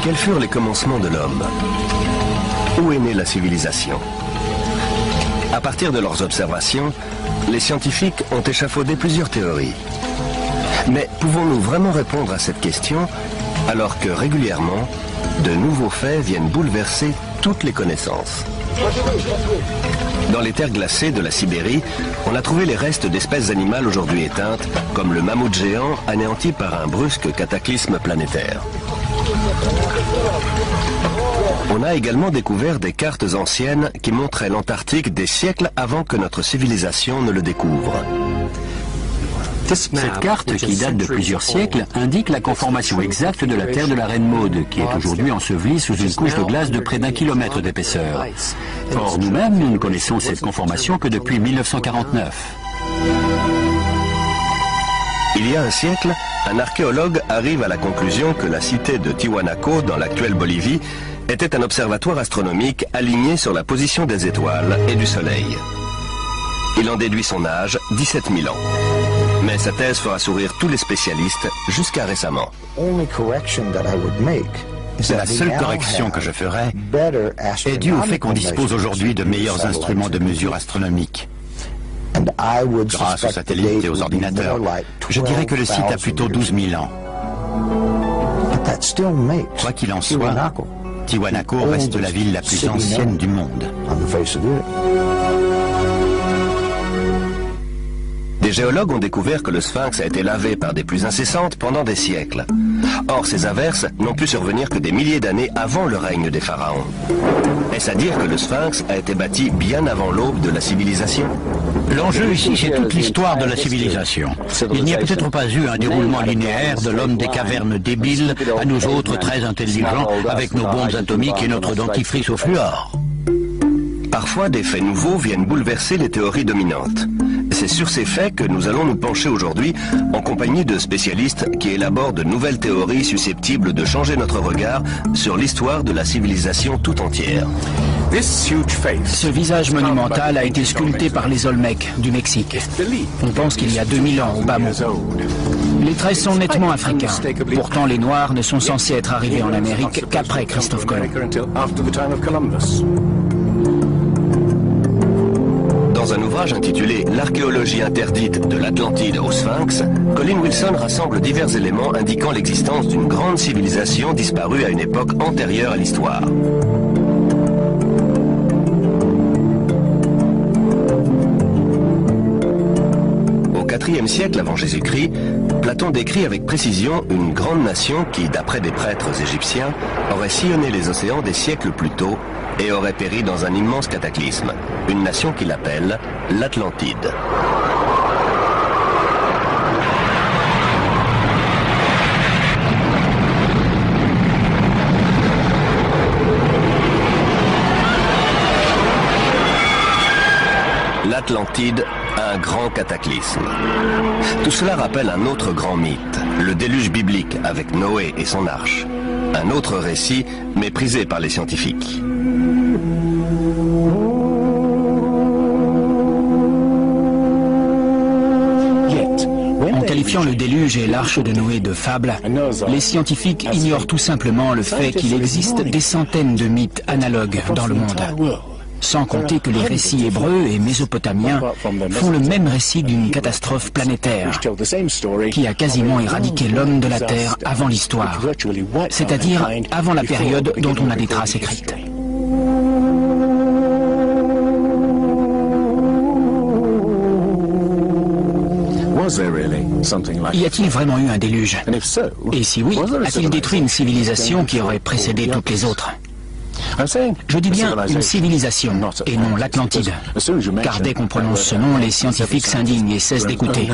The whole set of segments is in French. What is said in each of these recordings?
Quels furent les commencements de l'homme? Où est née la civilisation? À partir de leurs observations, les scientifiques ont échafaudé plusieurs théories. Mais pouvons-nous vraiment répondre à cette question alors que régulièrement, de nouveaux faits viennent bouleverser toutes les connaissances? Dans les terres glacées de la Sibérie, on a trouvé les restes d'espèces animales aujourd'hui éteintes, comme le mammouth géant anéanti par un brusque cataclysme planétaire. On a également découvert des cartes anciennes qui montraient l'Antarctique des siècles avant que notre civilisation ne le découvre. Cette carte, qui date de plusieurs siècles, indique la conformation exacte de la Terre de la Reine Maude, qui est aujourd'hui ensevelie sous une couche de glace de près d'1 kilomètre d'épaisseur. Or, nous-mêmes, nous ne connaissons cette conformation que depuis 1949. Il y a un siècle, un archéologue arrive à la conclusion que la cité de Tiwanaku, dans l'actuelle Bolivie, était un observatoire astronomique aligné sur la position des étoiles et du Soleil. Il en déduit son âge, 17 000 ans. Mais sa thèse fera sourire tous les spécialistes jusqu'à récemment. La seule correction que je ferai est due au fait qu'on dispose aujourd'hui de meilleurs instruments de mesure astronomique. Grâce aux satellites et aux ordinateurs, je dirais que le site a plutôt 12 000 ans. Quoi qu'il en soit, Tiwanaku reste la ville la plus ancienne du monde. Des géologues ont découvert que le sphinx a été lavé par des pluies incessantes pendant des siècles. Or, ces averses n'ont pu survenir que des milliers d'années avant le règne des pharaons. Est-ce à dire que le sphinx a été bâti bien avant l'aube de la civilisation? L'enjeu ici, c'est toute l'histoire de la civilisation. Il n'y a peut-être pas eu un déroulement linéaire de l'homme des cavernes débile à nous autres très intelligents avec nos bombes atomiques et notre dentifrice au fluor. Parfois, des faits nouveaux viennent bouleverser les théories dominantes. C'est sur ces faits que nous allons nous pencher aujourd'hui en compagnie de spécialistes qui élaborent de nouvelles théories susceptibles de changer notre regard sur l'histoire de la civilisation tout entière. Ce visage monumental a été sculpté par les Olmecs du Mexique. On pense qu'il y a 2000 ans au bas mot. Les traits sont nettement africains. Pourtant, les Noirs ne sont censés être arrivés en Amérique qu'après Christophe Colomb. Dans un ouvrage intitulé « L'archéologie interdite de l'Atlantide au Sphinx », Colin Wilson rassemble divers éléments indiquant l'existence d'une grande civilisation disparue à une époque antérieure à l'histoire. Au IVe siècle avant Jésus-Christ, Platon décrit avec précision une grande nation qui, d'après des prêtres égyptiens, aurait sillonné les océans des siècles plus tôt et aurait péri dans un immense cataclysme, une nation qu'il appelle l'Atlantide. L'Atlantide, un grand cataclysme. Tout cela rappelle un autre grand mythe, le déluge biblique avec Noé et son arche. Un autre récit méprisé par les scientifiques. En qualifiant le déluge et l'arche de Noé de fable, les scientifiques ignorent tout simplement le fait qu'il existe des centaines de mythes analogues dans le monde. Sans compter que les récits hébreux et mésopotamiens font le même récit d'une catastrophe planétaire qui a quasiment éradiqué l'homme de la Terre avant l'histoire, c'est-à-dire avant la période dont on a des traces écrites. Y a-t-il vraiment eu un déluge? Et si oui, a-t-il détruit une civilisation qui aurait précédé toutes les autres? Je dis bien une civilisation et non l'Atlantide, car dès qu'on prononce ce nom, les scientifiques s'indignent et cessent d'écouter.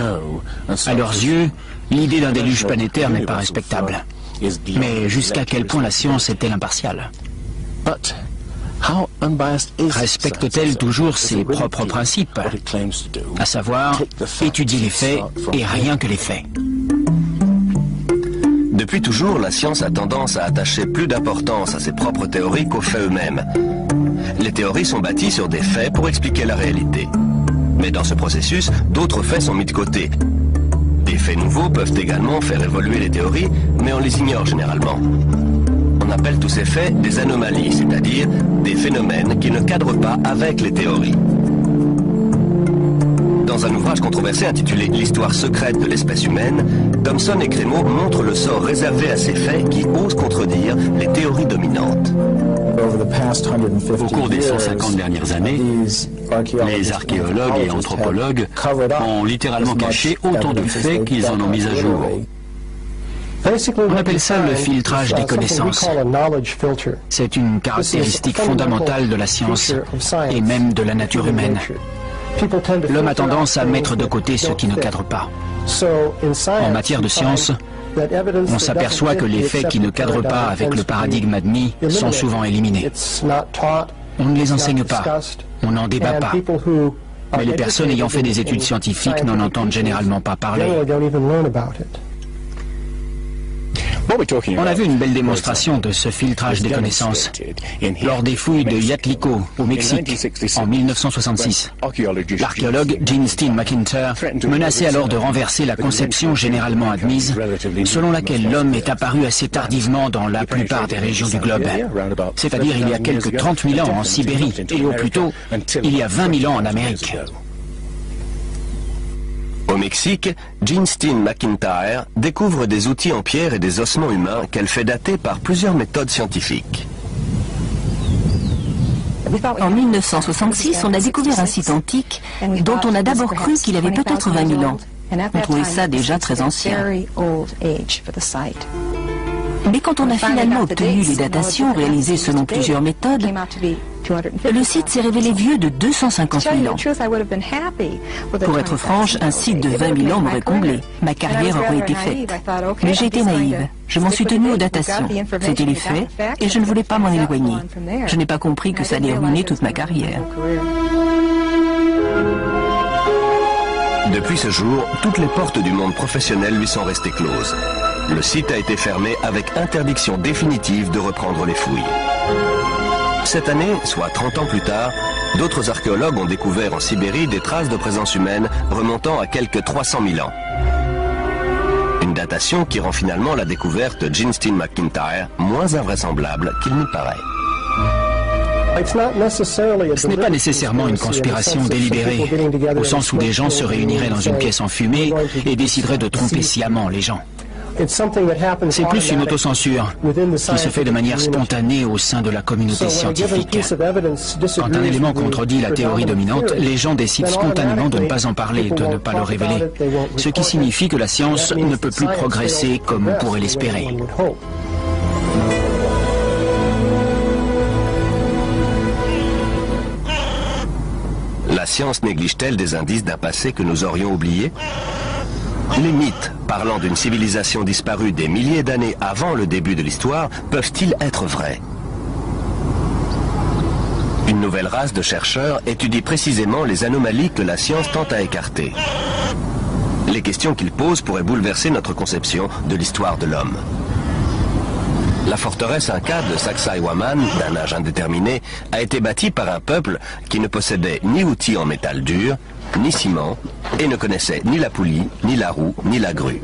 À leurs yeux, l'idée d'un déluge planétaire n'est pas respectable. Mais jusqu'à quel point la science est-elle impartiale? Respecte-t-elle toujours ses propres principes, à savoir étudier les faits et rien que les faits? Depuis toujours, la science a tendance à attacher plus d'importance à ses propres théories qu'aux faits eux-mêmes. Les théories sont bâties sur des faits pour expliquer la réalité. Mais dans ce processus, d'autres faits sont mis de côté. Des faits nouveaux peuvent également faire évoluer les théories, mais on les ignore généralement. On appelle tous ces faits des anomalies, c'est-à-dire des phénomènes qui ne cadrent pas avec les théories. Dans un ouvrage controversé intitulé « L'histoire secrète de l'espèce humaine », Thomson et Crémeau montrent le sort réservé à ces faits qui osent contredire les théories dominantes. Au cours des 150 dernières années, les archéologues et anthropologues ont littéralement caché autant de faits qu'ils en ont mis à jour. On appelle ça le filtrage des connaissances. C'est une caractéristique fondamentale de la science et même de la nature humaine. L'homme a tendance à mettre de côté ce qui ne cadre pas. En matière de science, on s'aperçoit que les faits qui ne cadrent pas avec le paradigme admis sont souvent éliminés. On ne les enseigne pas, on n'en débat pas. Mais les personnes ayant fait des études scientifiques n'en entendent généralement pas parler. On a vu une belle démonstration de ce filtrage des connaissances lors des fouilles de Yatliko au Mexique en 1966. L'archéologue Gene Steen McIntyre menaçait alors de renverser la conception généralement admise selon laquelle l'homme est apparu assez tardivement dans la plupart des régions du globe, c'est-à-dire il y a quelques 30 000 ans en Sibérie et au plus tôt il y a 20 000 ans en Amérique. Au Mexique, Gene Steen McIntyre découvre des outils en pierre et des ossements humains qu'elle fait dater par plusieurs méthodes scientifiques. En 1966, on a découvert un site antique dont on a d'abord cru qu'il avait peut-être 20 000 ans. On trouvait ça déjà très ancien. Mais quand on a finalement obtenu les datations réalisées selon plusieurs méthodes, le site s'est révélé vieux de 250 000 ans. Pour être franche, un site de 20 000 ans m'aurait comblé. Ma carrière aurait été faite. Mais j'ai été naïve. Je m'en suis tenue aux datations. C'était les faits et je ne voulais pas m'en éloigner. Je n'ai pas compris que ça allait ruiner toute ma carrière. Depuis ce jour, toutes les portes du monde professionnel lui sont restées closes. Le site a été fermé avec interdiction définitive de reprendre les fouilles. Cette année, soit 30 ans plus tard, d'autres archéologues ont découvert en Sibérie des traces de présence humaine remontant à quelques 300 000 ans. Une datation qui rend finalement la découverte de Gene Steen McIntyre moins invraisemblable qu'il n'y paraît. Ce n'est pas nécessairement une conspiration délibérée, au sens où des gens se réuniraient dans une pièce enfumée et décideraient de tromper sciemment les gens. C'est plus une autocensure qui se fait de manière spontanée au sein de la communauté scientifique. Quand un élément contredit la théorie dominante, les gens décident spontanément de ne pas en parler, de ne pas le révéler, ce qui signifie que la science ne peut plus progresser comme on pourrait l'espérer. La science néglige-t-elle des indices d'un passé que nous aurions oublié ? Les mythes parlant d'une civilisation disparue des milliers d'années avant le début de l'histoire peuvent-ils être vrais? Une nouvelle race de chercheurs étudie précisément les anomalies que la science tente à écarter. Les questions qu'ils posent pourraient bouleverser notre conception de l'histoire de l'homme. La forteresse Inca de Sacsayhuaman, d'un âge indéterminé, a été bâtie par un peuple qui ne possédait ni outils en métal dur, ni ciment, et ne connaissait ni la poulie, ni la roue, ni la grue.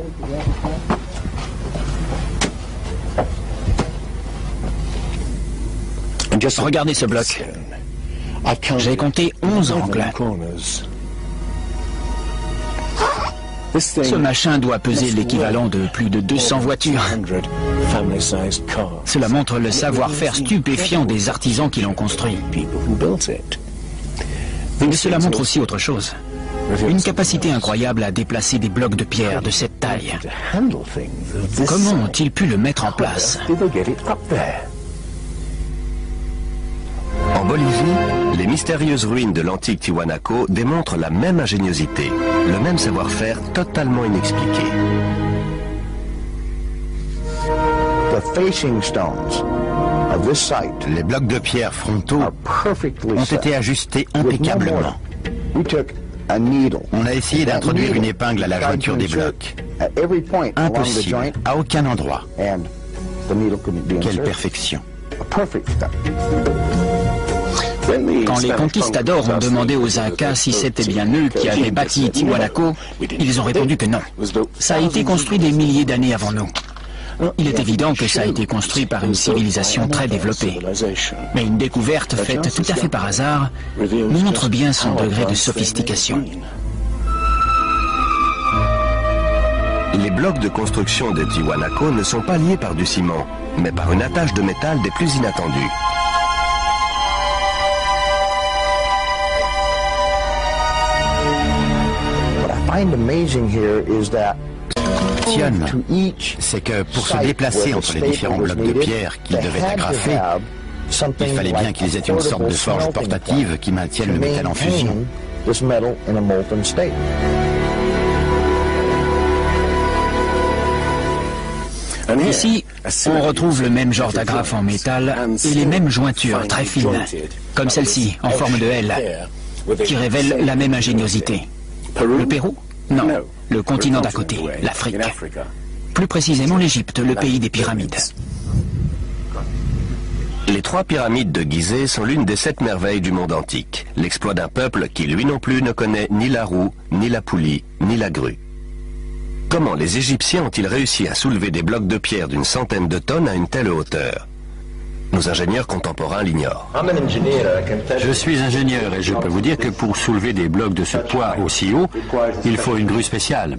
Regardez ce bloc. J'ai compté 11 angles. Ce machin doit peser l'équivalent de plus de 200 voitures. Cela montre le savoir-faire stupéfiant des artisans qui l'ont construit. Mais cela montre aussi autre chose. Une capacité incroyable à déplacer des blocs de pierre de cette taille. Comment ont-ils pu le mettre en place? Bolivie, les mystérieuses ruines de l'antique Tiwanaku démontrent la même ingéniosité, le même savoir-faire totalement inexpliqué. Les blocs de pierre frontaux ont été ajustés impeccablement. On a essayé d'introduire une épingle à la jointure des blocs. Impossible, à aucun endroit. Quelle perfection. Quand les conquistadors ont demandé aux Incas si c'était bien eux qui avaient bâti Tiwanaku, ils ont répondu que non. Ça a été construit des milliers d'années avant nous. Il est évident que ça a été construit par une civilisation très développée. Mais une découverte faite tout à fait par hasard montre bien son degré de sophistication. Les blocs de construction de Tiwanaku ne sont pas liés par du ciment, mais par une attache de métal des plus inattendues. C'est que pour se déplacer entre les différents blocs de pierre qu'ils devaient agrafer, il fallait bien qu'ils aient une sorte de forge portative qui maintienne le métal en fusion. Ici, on retrouve le même genre d'agrafe en métal et les mêmes jointures très fines, comme celle-ci, en forme de L, qui révèle la même ingéniosité. Le Pérou? Non. Le continent d'à côté, l'Afrique. Plus précisément l'Égypte, le pays des pyramides. Les 3 pyramides de Gizeh sont l'une des 7 merveilles du monde antique. L'exploit d'un peuple qui, lui non plus, ne connaît ni la roue, ni la poulie, ni la grue. Comment les Égyptiens ont-ils réussi à soulever des blocs de pierre d'une centaine de tonnes à une telle hauteur? Nos ingénieurs contemporains l'ignorent. Je suis ingénieur et je peux vous dire que pour soulever des blocs de ce poids aussi haut, il faut une grue spéciale.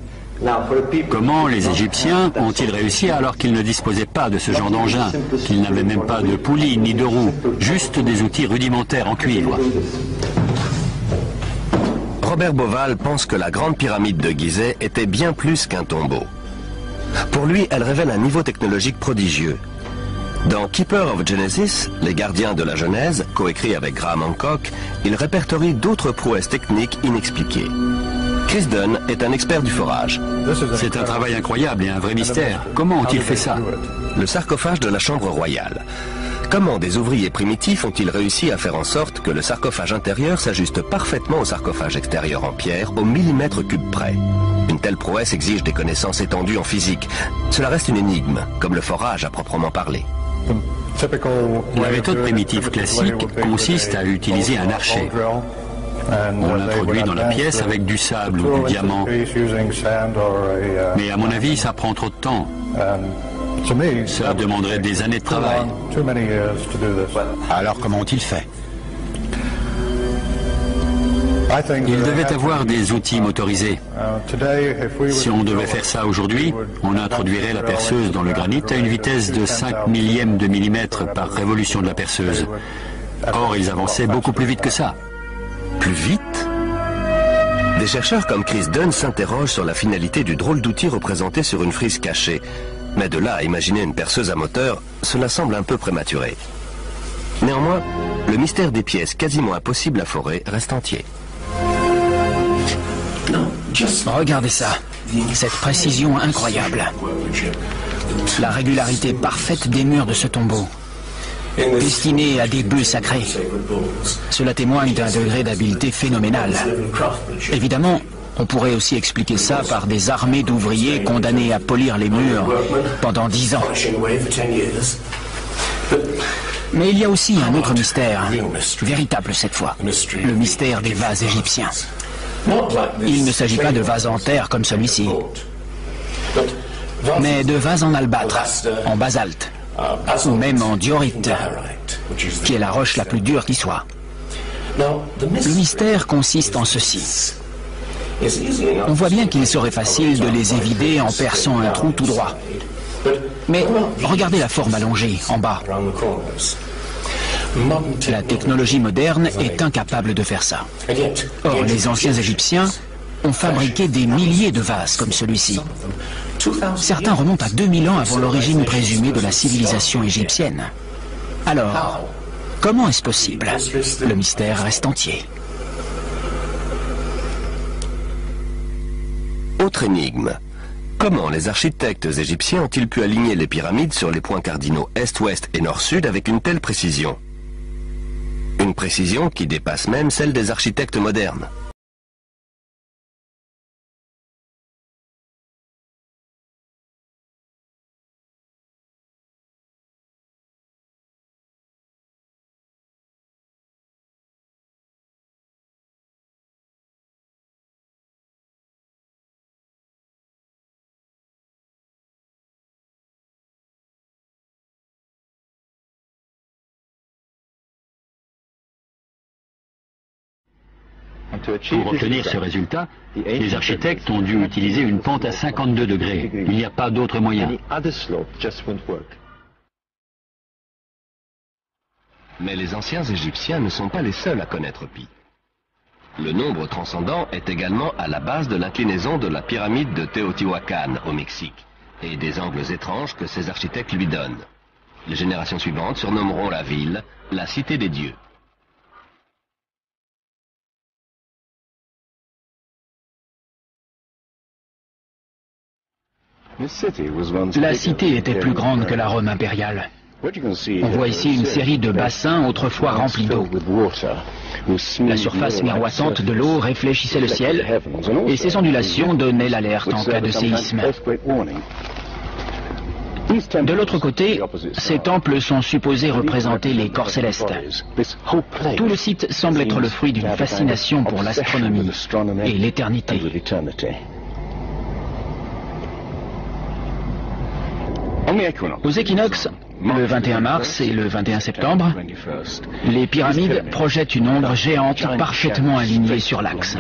Comment les Égyptiens ont-ils réussi alors qu'ils ne disposaient pas de ce genre d'engin, qu'ils n'avaient même pas de poulie ni de roue, juste des outils rudimentaires en cuivre? Robert Bauval pense que la grande pyramide de Gizeh était bien plus qu'un tombeau. Pour lui, elle révèle un niveau technologique prodigieux. Dans Keeper of Genesis, les gardiens de la Genèse, coécrit avec Graham Hancock, il répertorie d'autres prouesses techniques inexpliquées. Chris Dunn est un expert du forage. C'est un travail incroyable et un vrai mystère. Comment ont-ils fait ça? Le sarcophage de la Chambre royale. Comment des ouvriers primitifs ont-ils réussi à faire en sorte que le sarcophage intérieur s'ajuste parfaitement au sarcophage extérieur en pierre, au millimètre cube près? Une telle prouesse exige des connaissances étendues en physique. Cela reste une énigme, comme le forage à proprement parler. La méthode primitive classique consiste à utiliser un archet. On l'introduit dans la pièce avec du sable ou du diamant. Mais à mon avis, ça prend trop de temps. Ça demanderait des années de travail. Alors comment ont-ils fait? Il devait avoir des outils motorisés. Si on devait faire ça aujourd'hui, on introduirait la perceuse dans le granit à une vitesse de 5 millièmes de millimètre par révolution de la perceuse. Or, ils avançaient beaucoup plus vite que ça. Plus vite? Des chercheurs comme Chris Dunn s'interrogent sur la finalité du drôle d'outil représenté sur une frise cachée. Mais de là à imaginer une perceuse à moteur, cela semble un peu prématuré. Néanmoins, le mystère des pièces quasiment impossibles à forer reste entier. Regardez ça, cette précision incroyable. La régularité parfaite des murs de ce tombeau, destiné à des bœufs sacrés. Cela témoigne d'un degré d'habileté phénoménal. Évidemment, on pourrait aussi expliquer ça par des armées d'ouvriers condamnés à polir les murs pendant 10 ans. Mais il y a aussi un autre mystère, véritable cette fois, le mystère des vases égyptiens. Il ne s'agit pas de vases en terre comme celui-ci, mais de vases en albâtre, en basalte, ou même en diorite, qui est la roche la plus dure qui soit. Le mystère consiste en ceci. On voit bien qu'il serait facile de les évider en perçant un trou tout droit. Mais regardez la forme allongée, en bas. La technologie moderne est incapable de faire ça. Or, les anciens Égyptiens ont fabriqué des milliers de vases comme celui-ci. Certains remontent à 2000 ans avant l'origine présumée de la civilisation égyptienne. Alors, Comment est-ce possible? Le mystère reste entier. Autre énigme. Comment les architectes égyptiens ont-ils pu aligner les pyramides sur les points cardinaux est-ouest et nord-sud avec une telle précision? Une précision qui dépasse même celle des architectes modernes. Pour obtenir ce résultat, les architectes ont dû utiliser une pente à 52 degrés. Il n'y a pas d'autre moyen. Mais les anciens Égyptiens ne sont pas les seuls à connaître pi. Le nombre transcendant est également à la base de l'inclinaison de la pyramide de Teotihuacan au Mexique et des angles étranges que ces architectes lui donnent. Les générations suivantes surnommeront la ville la Cité des Dieux. La cité était plus grande que la Rome impériale. On voit ici une série de bassins autrefois remplis d'eau. La surface miroitante de l'eau réfléchissait le ciel et ces ondulations donnaient l'alerte en cas de séisme. De l'autre côté, ces temples sont supposés représenter les corps célestes. Tout le site semble être le fruit d'une fascination pour l'astronomie et l'éternité. Aux équinoxes, le 21 mars et le 21 septembre, les pyramides projettent une ombre géante parfaitement alignée sur l'axe.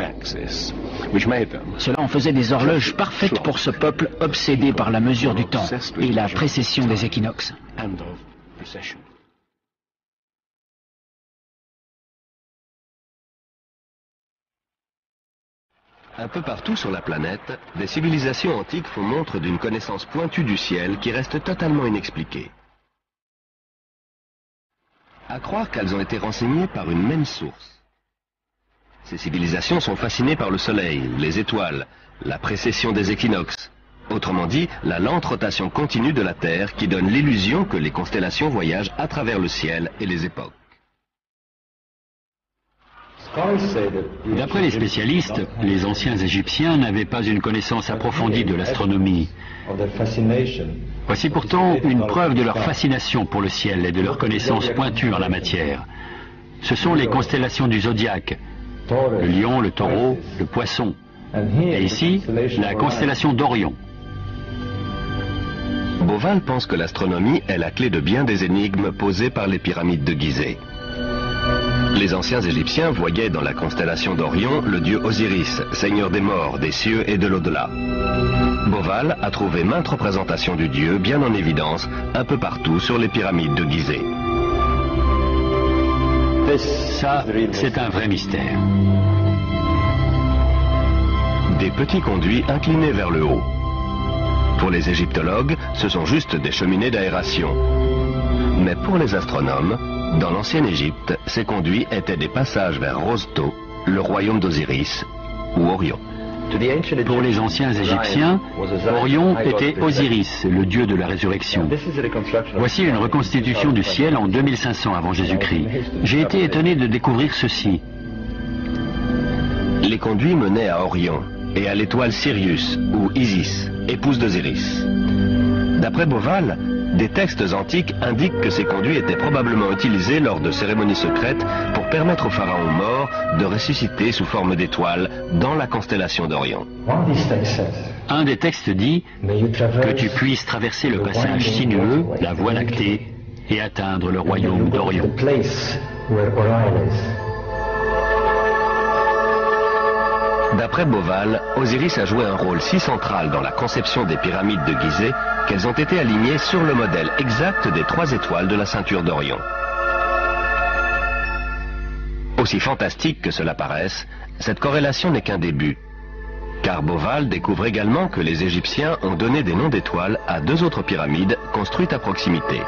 Cela en faisait des horloges parfaites pour ce peuple obsédé par la mesure du temps et la précession des équinoxes. Un peu partout sur la planète, des civilisations antiques font montre d'une connaissance pointue du ciel qui reste totalement inexpliquée. À croire qu'elles ont été renseignées par une même source. Ces civilisations sont fascinées par le soleil, les étoiles, la précession des équinoxes. Autrement dit, la lente rotation continue de la Terre qui donne l'illusion que les constellations voyagent à travers le ciel et les époques. D'après les spécialistes, les anciens Égyptiens n'avaient pas une connaissance approfondie de l'astronomie. Voici pourtant une preuve de leur fascination pour le ciel et de leur connaissance pointue en la matière. Ce sont les constellations du zodiaque, le lion, le taureau, le poisson, et ici, la constellation d'Orion. Beauval pense que l'astronomie est la clé de bien des énigmes posées par les pyramides de Gizeh. Les anciens Égyptiens voyaient dans la constellation d'Orion le dieu Osiris, seigneur des morts, des cieux et de l'au-delà. Beauval a trouvé maintes représentations du dieu bien en évidence un peu partout sur les pyramides de Gizeh. Ça, c'est un vrai mystère. Des petits conduits inclinés vers le haut. Pour les égyptologues, ce sont juste des cheminées d'aération. Mais pour les astronomes, dans l'ancienne Égypte, ces conduits étaient des passages vers Rosto, le royaume d'Osiris, ou Orion. Pour les anciens Égyptiens, Orion était Osiris, le dieu de la résurrection. Voici une reconstitution du ciel en 2500 avant Jésus-Christ. J'ai été étonné de découvrir ceci. Les conduits menaient à Orion et à l'étoile Sirius, ou Isis, épouse d'Osiris. D'après Beauval, des textes antiques indiquent que ces conduits étaient probablement utilisés lors de cérémonies secrètes pour permettre aux pharaons morts de ressusciter sous forme d'étoiles dans la constellation d'Orion. Un des textes dit que tu puisses traverser le passage sinueux, la voie lactée, et atteindre le royaume d'Orion. D'après Beauval, Osiris a joué un rôle si central dans la conception des pyramides de Gizeh qu'elles ont été alignées sur le modèle exact des 3 étoiles de la ceinture d'Orion. Aussi fantastique que cela paraisse, cette corrélation n'est qu'un début. Car Beauval découvre également que les Égyptiens ont donné des noms d'étoiles à 2 autres pyramides construites à proximité.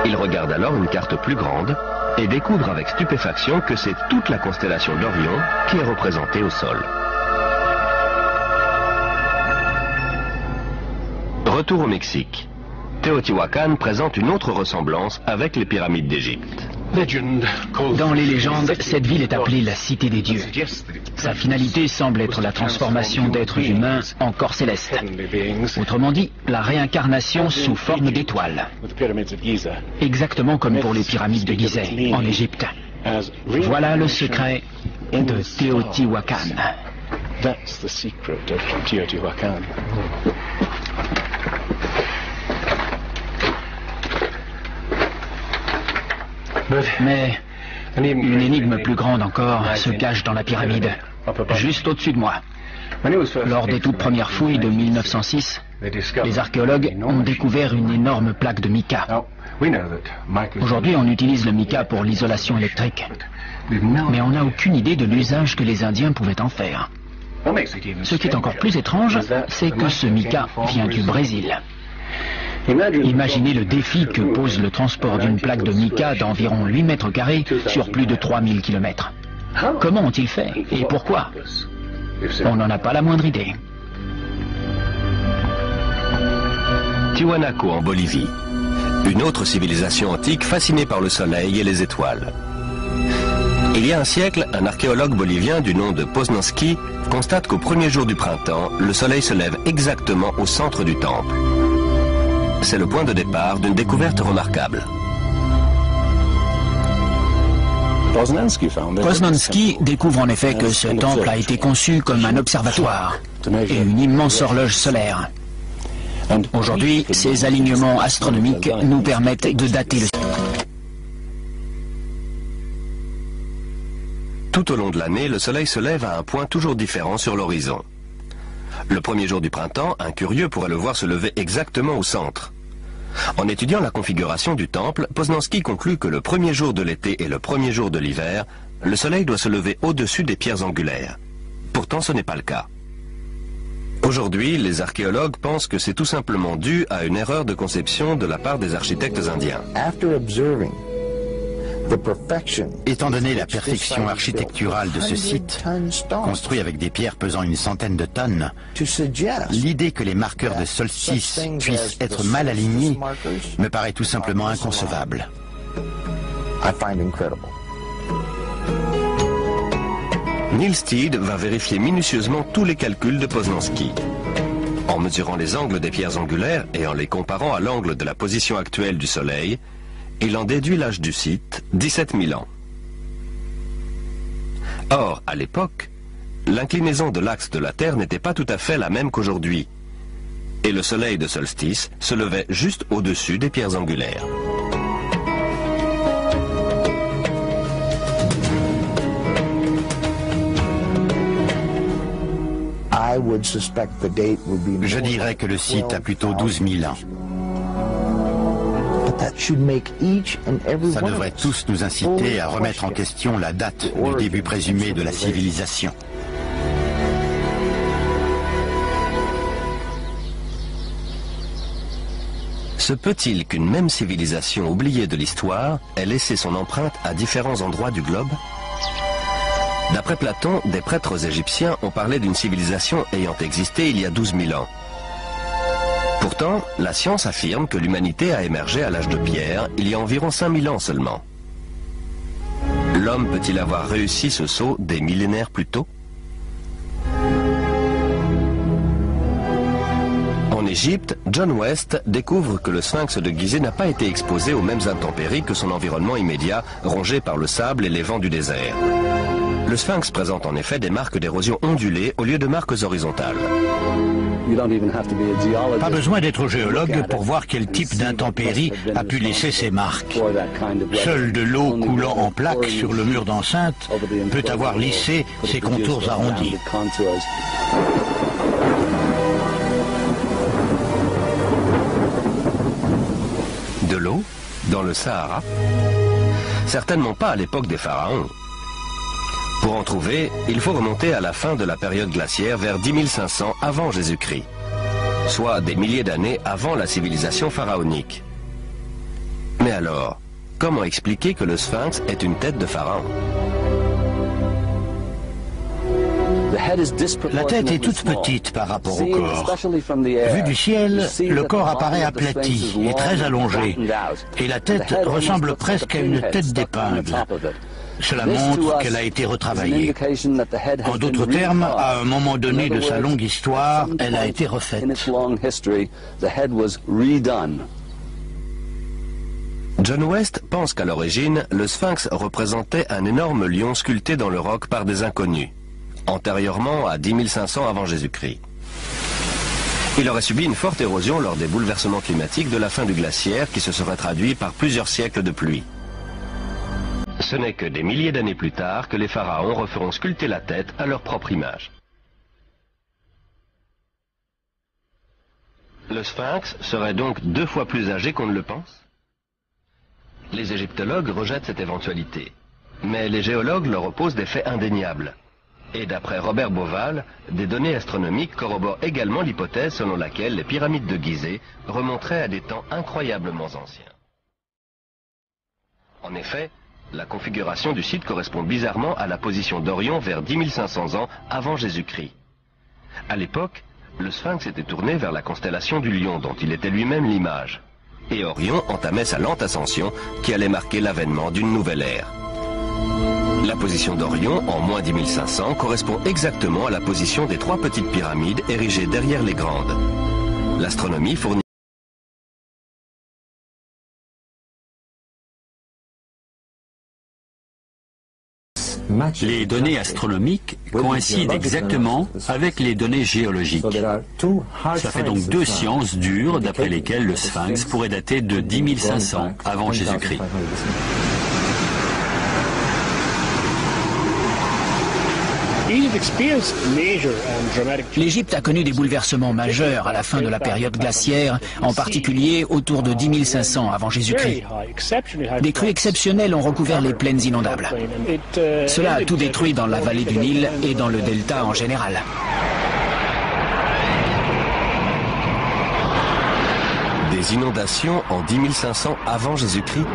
Il regarde alors une carte plus grande et découvre avec stupéfaction que c'est toute la constellation d'Orion qui est représentée au sol. Retour au Mexique. Teotihuacan présente une autre ressemblance avec les pyramides d'Égypte. Dans les légendes, cette ville est appelée la Cité des Dieux. Sa finalité semble être la transformation d'êtres humains en corps célestes. Autrement dit, la réincarnation sous forme d'étoiles. Exactement comme pour les pyramides de Gizeh, en Égypte. Voilà le secret de Teotihuacan. Mais une énigme plus grande encore se cache dans la pyramide, juste au-dessus de moi. Lors des toutes premières fouilles de 1906, les archéologues ont découvert une énorme plaque de mica. Aujourd'hui, on utilise le mica pour l'isolation électrique. Mais on n'a aucune idée de l'usage que les Indiens pouvaient en faire. Ce qui est encore plus étrange, c'est que ce mica vient du Brésil. Imaginez le défi que pose le transport d'une plaque de mica d'environ 8 mètres carrés sur plus de 3000 km. Comment ont-ils fait et pourquoi? On n'en a pas la moindre idée. Tiwanaku en Bolivie. Une autre civilisation antique fascinée par le soleil et les étoiles. Il y a un siècle, un archéologue bolivien du nom de Poznański constate qu'au premier jour du printemps, le soleil se lève exactement au centre du temple. C'est le point de départ d'une découverte remarquable. Poznański découvre en effet que ce temple a été conçu comme un observatoire et une immense horloge solaire. Aujourd'hui, ces alignements astronomiques nous permettent de dater le... Tout au long de l'année, le soleil se lève à un point toujours différent sur l'horizon. Le premier jour du printemps, un curieux pourrait le voir se lever exactement au centre. En étudiant la configuration du temple, Poznański conclut que le premier jour de l'été et le premier jour de l'hiver, le soleil doit se lever au-dessus des pierres angulaires. Pourtant, ce n'est pas le cas. Aujourd'hui, les archéologues pensent que c'est tout simplement dû à une erreur de conception de la part des architectes indiens. Étant donné la perfection architecturale de ce site, construit avec des pierres pesant une centaine de tonnes, l'idée que les marqueurs de solstice puissent être mal alignés me paraît tout simplement inconcevable. Neil Steed va vérifier minutieusement tous les calculs de Poznański. En mesurant les angles des pierres angulaires et en les comparant à l'angle de la position actuelle du Soleil, il en déduit l'âge du site, 17 000 ans. Or, à l'époque, l'inclinaison de l'axe de la Terre n'était pas tout à fait la même qu'aujourd'hui, et le soleil de solstice se levait juste au-dessus des pierres angulaires. Je dirais que le site a plutôt 12 000 ans. Ça devrait tous nous inciter à remettre en question la date du début présumé de la civilisation. Se peut-il qu'une même civilisation oubliée de l'histoire ait laissé son empreinte à différents endroits du globe? D'après Platon, des prêtres égyptiens ont parlé d'une civilisation ayant existé il y a 12 000 ans. Pourtant, la science affirme que l'humanité a émergé à l'âge de pierre il y a environ 5000 ans seulement. L'homme peut-il avoir réussi ce saut des millénaires plus tôt? En Égypte, John West découvre que le sphinx de Gizeh n'a pas été exposé aux mêmes intempéries que son environnement immédiat, rongé par le sable et les vents du désert. Le sphinx présente en effet des marques d'érosion ondulées au lieu de marques horizontales. Pas besoin d'être géologue pour voir quel type d'intempérie a pu laisser ces marques. Seule de l'eau coulant en plaques sur le mur d'enceinte peut avoir lissé ses contours arrondis. De l'eau dans le Sahara? Certainement pas à l'époque des pharaons. Pour en trouver, il faut remonter à la fin de la période glaciaire vers 10 500 avant Jésus-Christ, soit des milliers d'années avant la civilisation pharaonique. Mais alors, comment expliquer que le sphinx est une tête de pharaon? La tête est toute petite par rapport au corps. Vu du ciel, le corps apparaît aplati et très allongé, et la tête ressemble presque à une tête d'épingle. Cela montre qu'elle a été retravaillée. En d'autres termes, à un moment donné de sa longue histoire, elle a été refaite. John West pense qu'à l'origine, le sphinx représentait un énorme lion sculpté dans le roc par des inconnus, antérieurement à 10 500 avant Jésus-Christ. Il aurait subi une forte érosion lors des bouleversements climatiques de la fin du glaciaire qui se serait traduit par plusieurs siècles de pluie. Ce n'est que des milliers d'années plus tard que les pharaons referont sculpter la tête à leur propre image. Le sphinx serait donc 2 fois plus âgé qu'on ne le pense? Les égyptologues rejettent cette éventualité, mais les géologues leur opposent des faits indéniables. Et d'après Robert Bauval, des données astronomiques corroborent également l'hypothèse selon laquelle les pyramides de Gizeh remonteraient à des temps incroyablement anciens. En effet, la configuration du site correspond bizarrement à la position d'Orion vers 10 500 ans avant Jésus-Christ. À l'époque, le sphinx était tourné vers la constellation du Lion dont il était lui-même l'image. Et Orion entamait sa lente ascension qui allait marquer l'avènement d'une nouvelle ère. La position d'Orion, en moins 10 500, correspond exactement à la position des 3 petites pyramides érigées derrière les grandes. L'astronomie fournit Les données astronomiques coïncident exactement avec les données géologiques. Ça fait donc 2 sciences dures d'après lesquelles le sphinx pourrait dater de 10 500 avant Jésus-Christ. L'Égypte a connu des bouleversements majeurs à la fin de la période glaciaire, en particulier autour de 10 500 avant Jésus-Christ. Des crues exceptionnelles ont recouvert les plaines inondables. Cela a tout détruit dans la vallée du Nil et dans le delta en général. des inondations en 10 500 avant Jésus-Christ.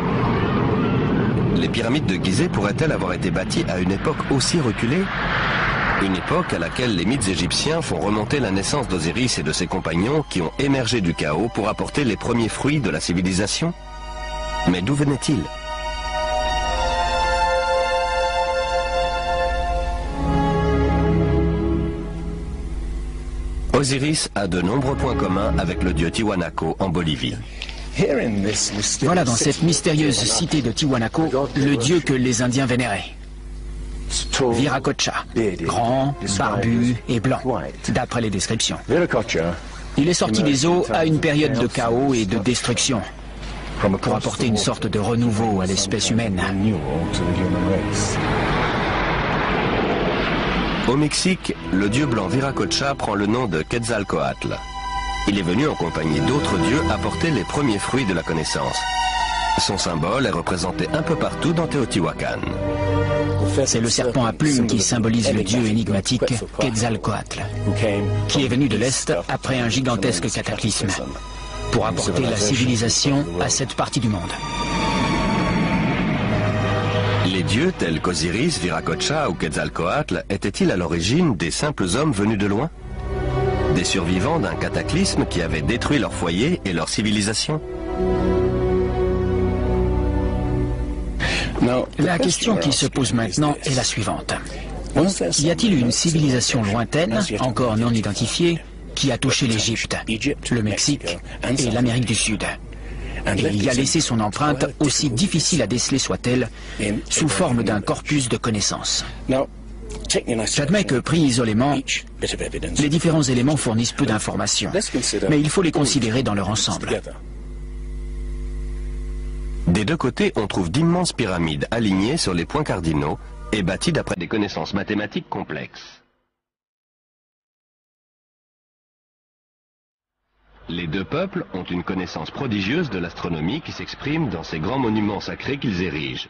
Les pyramides de Gizeh pourraient-elles avoir été bâties à une époque aussi reculée? Une époque à laquelle les mythes égyptiens font remonter la naissance d'Osiris et de ses compagnons qui ont émergé du chaos pour apporter les premiers fruits de la civilisation? Mais d'où venaient-ils? Osiris a de nombreux points communs avec le dieu Tiwanaku en Bolivie. Voilà dans cette mystérieuse cité de Tiwanaku le dieu que les Indiens vénéraient. Viracocha, grand, barbu et blanc, d'après les descriptions. Il est sorti des eaux à une période de chaos et de destruction, pour apporter une sorte de renouveau à l'espèce humaine. Au Mexique, le dieu blanc Viracocha prend le nom de Quetzalcoatl. Il est venu en compagnie d'autres dieux apporter les premiers fruits de la connaissance. Son symbole est représenté un peu partout dans Teotihuacan. C'est le serpent à plumes qui symbolise le dieu énigmatique Quetzalcoatl, qui est venu de l'Est après un gigantesque cataclysme, pour apporter la civilisation à cette partie du monde. Les dieux tels qu'Osiris, Viracocha ou Quetzalcoatl étaient-ils à l'origine des simples hommes venus de loin? Des survivants d'un cataclysme qui avait détruit leur foyer et leur civilisation? La question qui se pose maintenant est la suivante. Y a-t-il une civilisation lointaine, encore non identifiée, qui a touché l'Égypte, le Mexique et l'Amérique du Sud, et y a laissé son empreinte, aussi difficile à déceler soit-elle, sous forme d'un corpus de connaissances? J'admets que, pris isolément, les différents éléments fournissent peu d'informations, mais il faut les considérer dans leur ensemble. Des deux côtés, on trouve d'immenses pyramides alignées sur les points cardinaux et bâties d'après des connaissances mathématiques complexes. Les deux peuples ont une connaissance prodigieuse de l'astronomie qui s'exprime dans ces grands monuments sacrés qu'ils érigent.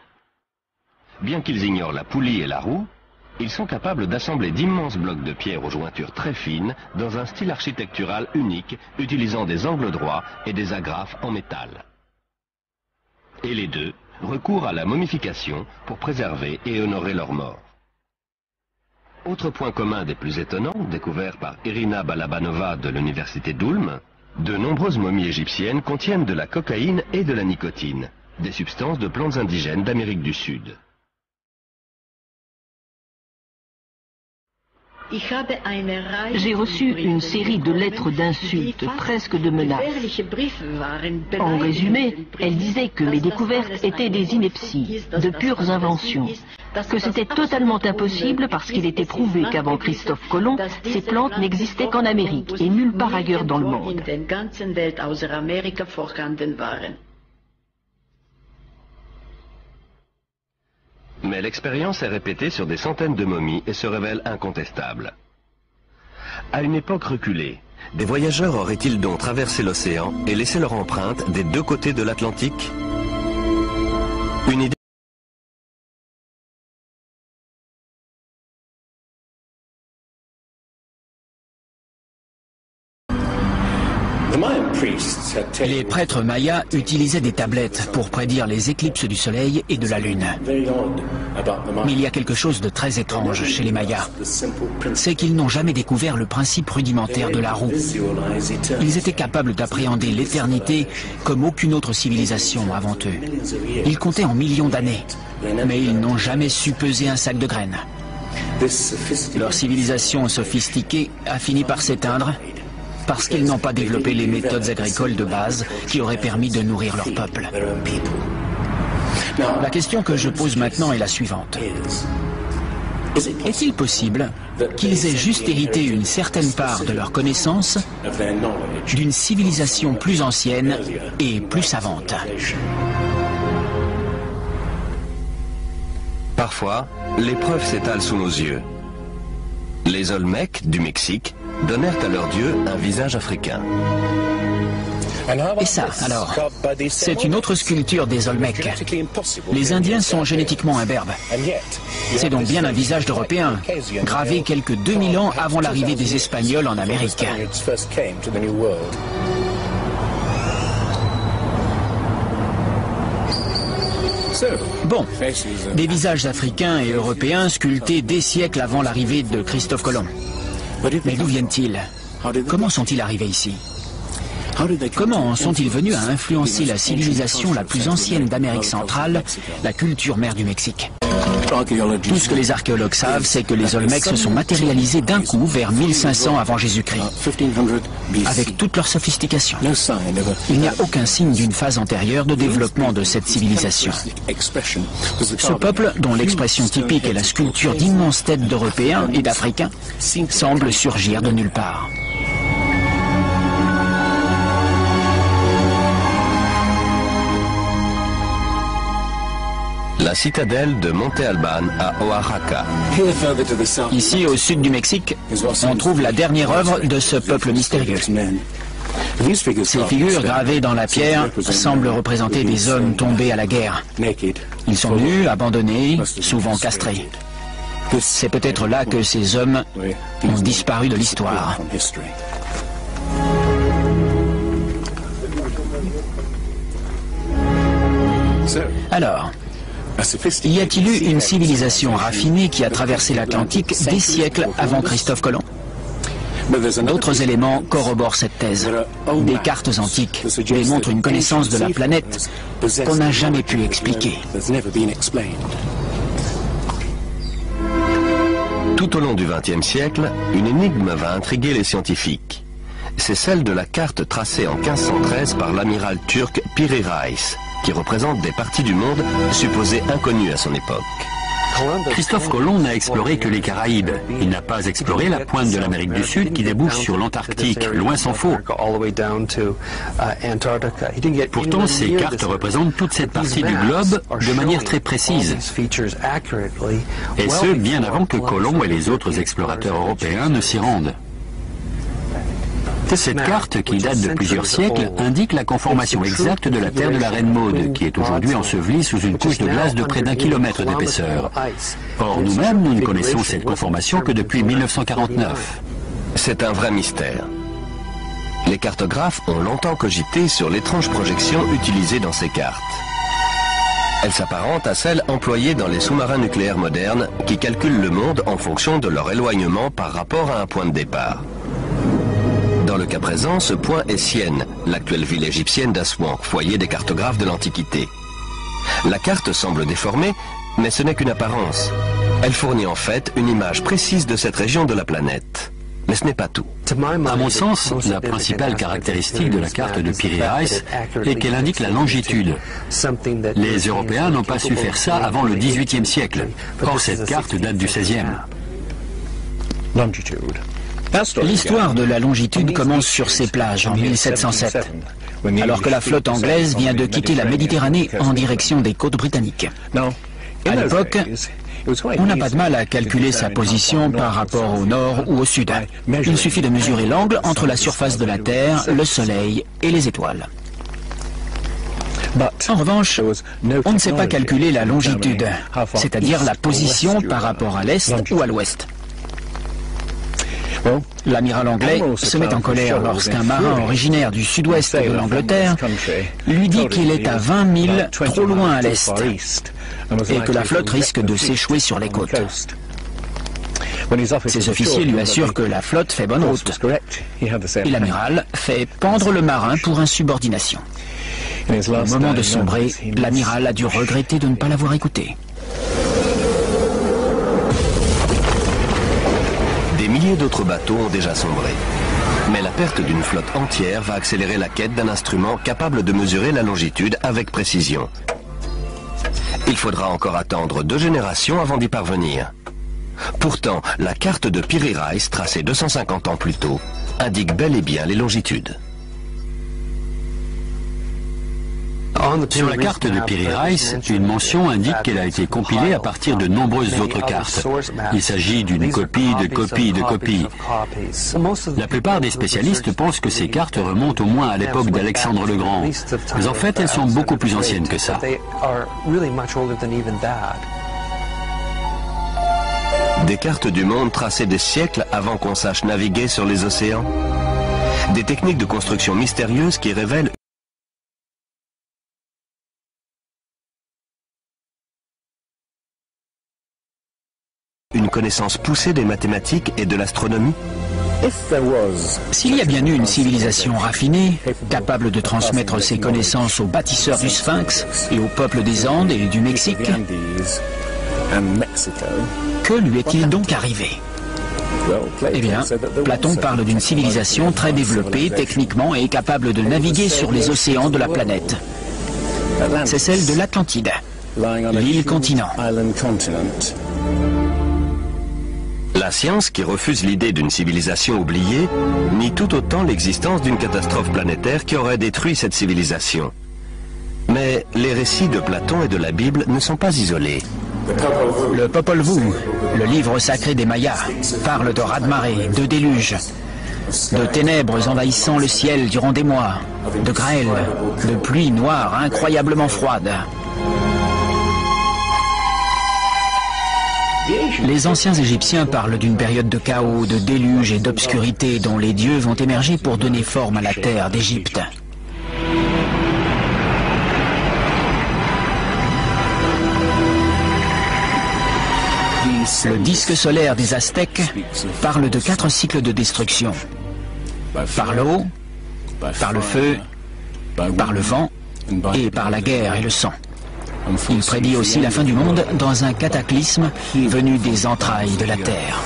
Bien qu'ils ignorent la poulie et la roue, ils sont capables d'assembler d'immenses blocs de pierre aux jointures très fines dans un style architectural unique utilisant des angles droits et des agrafes en métal. Et les deux recourent à la momification pour préserver et honorer leurs morts. Autre point commun des plus étonnants, découvert par Irina Balabanova de l'université d'Ulm, de nombreuses momies égyptiennes contiennent de la cocaïne et de la nicotine, des substances de plantes indigènes d'Amérique du Sud. J'ai reçu une série de lettres d'insultes, presque de menaces. En résumé, elles disaient que mes découvertes étaient des inepties, de pures inventions, que c'était totalement impossible parce qu'il était prouvé qu'avant Christophe Colomb, ces plantes n'existaient qu'en Amérique et nulle part ailleurs dans le monde. Mais l'expérience est répétée sur des centaines de momies et se révèle incontestable. À une époque reculée, des voyageurs auraient-ils donc traversé l'océan et laissé leur empreinte des deux côtés de l'Atlantique? Une idée Les prêtres mayas utilisaient des tablettes pour prédire les éclipses du soleil et de la lune. Mais il y a quelque chose de très étrange chez les mayas. C'est qu'ils n'ont jamais découvert le principe rudimentaire de la roue. Ils étaient capables d'appréhender l'éternité comme aucune autre civilisation avant eux. Ils comptaient en millions d'années, mais ils n'ont jamais su peser un sac de graines. Leur civilisation sophistiquée a fini par s'éteindre parce qu'ils n'ont pas développé les méthodes agricoles de base qui auraient permis de nourrir leur peuple. La question que je pose maintenant est la suivante. Est-il possible qu'ils aient juste hérité une certaine part de leur connaissance d'une civilisation plus ancienne et plus savante? Parfois, les preuves s'étalent sous nos yeux. Les Olmecs du Mexique donnèrent à leur dieu un visage africain. Et ça, alors, c'est une autre sculpture des Olmecs. Les Indiens sont génétiquement imberbes. C'est donc bien un visage d'Européen, gravé quelques 2000 ans avant l'arrivée des Espagnols en Amérique. Bon, des visages africains et européens sculptés des siècles avant l'arrivée de Christophe Colomb. Mais d'où viennent-ils? Comment sont-ils arrivés ici? Comment sont-ils venus à influencer la civilisation la plus ancienne d'Amérique centrale, la culture mère du Mexique? Tout ce que les archéologues savent, c'est que les Olmecs se sont matérialisés d'un coup vers 1500 avant Jésus-Christ, avec toute leur sophistication. Il n'y a aucun signe d'une phase antérieure de développement de cette civilisation. Ce peuple, dont l'expression typique est la sculpture d'immenses têtes d'Européens et d'Africains, semble surgir de nulle part. La citadelle de Monte Alban à Oaxaca. Ici, au sud du Mexique, on trouve la dernière œuvre de ce peuple mystérieux. Ces figures gravées dans la pierre semblent représenter des hommes tombés à la guerre. Ils sont nus, abandonnés, souvent castrés. C'est peut-être là que ces hommes ont disparu de l'histoire. Alors, y a-t-il eu une civilisation raffinée qui a traversé l'Atlantique des siècles avant Christophe Colomb? D'autres éléments corroborent cette thèse. Des cartes antiques démontrent une connaissance de la planète qu'on n'a jamais pu expliquer. Tout au long du XXe siècle, une énigme va intriguer les scientifiques. C'est celle de la carte tracée en 1513 par l'amiral turc Piri Reis, qui représente des parties du monde supposées inconnues à son époque. Christophe Colomb n'a exploré que les Caraïbes. Il n'a pas exploré la pointe de l'Amérique du Sud qui débouche sur l'Antarctique, loin s'en faut. Pourtant, ces cartes représentent toute cette partie du globe de manière très précise. Et ce, bien avant que Colomb et les autres explorateurs européens ne s'y rendent. Cette carte, qui date de plusieurs siècles, indique la conformation exacte de la terre de la Reine Maude, qui est aujourd'hui ensevelie sous une couche de glace de près d'1 kilomètre d'épaisseur. Or, nous-mêmes, nous ne connaissons cette conformation que depuis 1949. C'est un vrai mystère. Les cartographes ont longtemps cogité sur l'étrange projection utilisée dans ces cartes. Elle s'apparente à celle employée dans les sous-marins nucléaires modernes qui calculent le monde en fonction de leur éloignement par rapport à un point de départ. Dans le cas présent, ce point est Sienne, l'actuelle ville égyptienne d'Aswan, foyer des cartographes de l'Antiquité. La carte semble déformée, mais ce n'est qu'une apparence. Elle fournit en fait une image précise de cette région de la planète. Mais ce n'est pas tout. À mon sens, la principale caractéristique de la carte de Piri Reis est qu'elle indique la longitude. Les Européens n'ont pas su faire ça avant le XVIIIe siècle. Or, cette carte date du XVIe. L'histoire de la longitude commence sur ces plages en 1707, alors que la flotte anglaise vient de quitter la Méditerranée en direction des côtes britanniques. À l'époque, on n'a pas de mal à calculer sa position par rapport au nord ou au sud. Il suffit de mesurer l'angle entre la surface de la Terre, le Soleil et les étoiles. En revanche, on ne sait pas calculer la longitude, c'est-à-dire la position par rapport à l'est ou à l'ouest. L'amiral anglais se met en colère lorsqu'un marin originaire du sud-ouest de l'Angleterre lui dit qu'il est à 20 milles trop loin à l'est et que la flotte risque de s'échouer sur les côtes. Ses officiers lui assurent que la flotte fait bonne route et l'amiral fait pendre le marin pour insubordination. Au moment de sombrer, l'amiral a dû regretter de ne pas l'avoir écouté. Des milliers d'autres bateaux ont déjà sombré. Mais la perte d'une flotte entière va accélérer la quête d'un instrument capable de mesurer la longitude avec précision. Il faudra encore attendre 2 générations avant d'y parvenir. Pourtant, la carte de Piri Reis, tracée 250 ans plus tôt, indique bel et bien les longitudes. Sur la carte de Piri Reis, une mention indique qu'elle a été compilée à partir de nombreuses autres cartes. Il s'agit d'une copie de copie de copie. La plupart des spécialistes pensent que ces cartes remontent au moins à l'époque d'Alexandre le Grand. Mais en fait, elles sont beaucoup plus anciennes que ça. Des cartes du monde tracées des siècles avant qu'on sache naviguer sur les océans. Des techniques de construction mystérieuses qui révèlent une connaissance poussée des mathématiques et de l'astronomie. S'il y a bien eu une civilisation raffinée, capable de transmettre ses connaissances aux bâtisseurs du Sphinx et au peuple des Andes et du Mexique, que lui est-il donc arrivé? Eh bien, Platon parle d'une civilisation très développée techniquement et capable de naviguer sur les océans de la planète. C'est celle de l'Atlantide, l'île-continent. La science, qui refuse l'idée d'une civilisation oubliée, nie tout autant l'existence d'une catastrophe planétaire qui aurait détruit cette civilisation. Mais les récits de Platon et de la Bible ne sont pas isolés. Le Popol Vuh, le livre sacré des Mayas, parle de raz-de-marée, de déluge, de ténèbres envahissant le ciel durant des mois, de grêle, de pluie noire incroyablement froide. Les anciens Égyptiens parlent d'une période de chaos, de déluge et d'obscurité dont les dieux vont émerger pour donner forme à la terre d'Égypte. Le disque solaire des Aztèques parle de 4 cycles de destruction. Par l'eau, par le feu, par le vent et par la guerre et le sang. Il prédit aussi la fin du monde dans un cataclysme venu des entrailles de la Terre.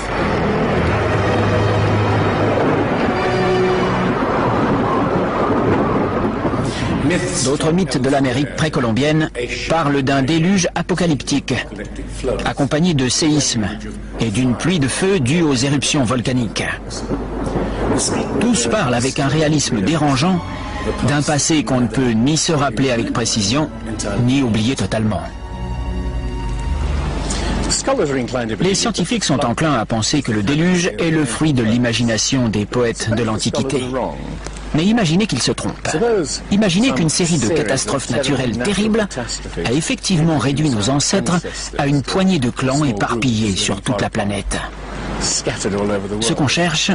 D'autres mythes de l'Amérique précolombienne parlent d'un déluge apocalyptique, accompagné de séismes et d'une pluie de feu due aux éruptions volcaniques. Tous parlent avec un réalisme dérangeant d'un passé qu'on ne peut ni se rappeler avec précision, ni oublier totalement. Les scientifiques sont enclins à penser que le déluge est le fruit de l'imagination des poètes de l'Antiquité. Mais imaginez qu'ils se trompent. Imaginez qu'une série de catastrophes naturelles terribles a effectivement réduit nos ancêtres à une poignée de clans éparpillés sur toute la planète. Ce qu'on cherche,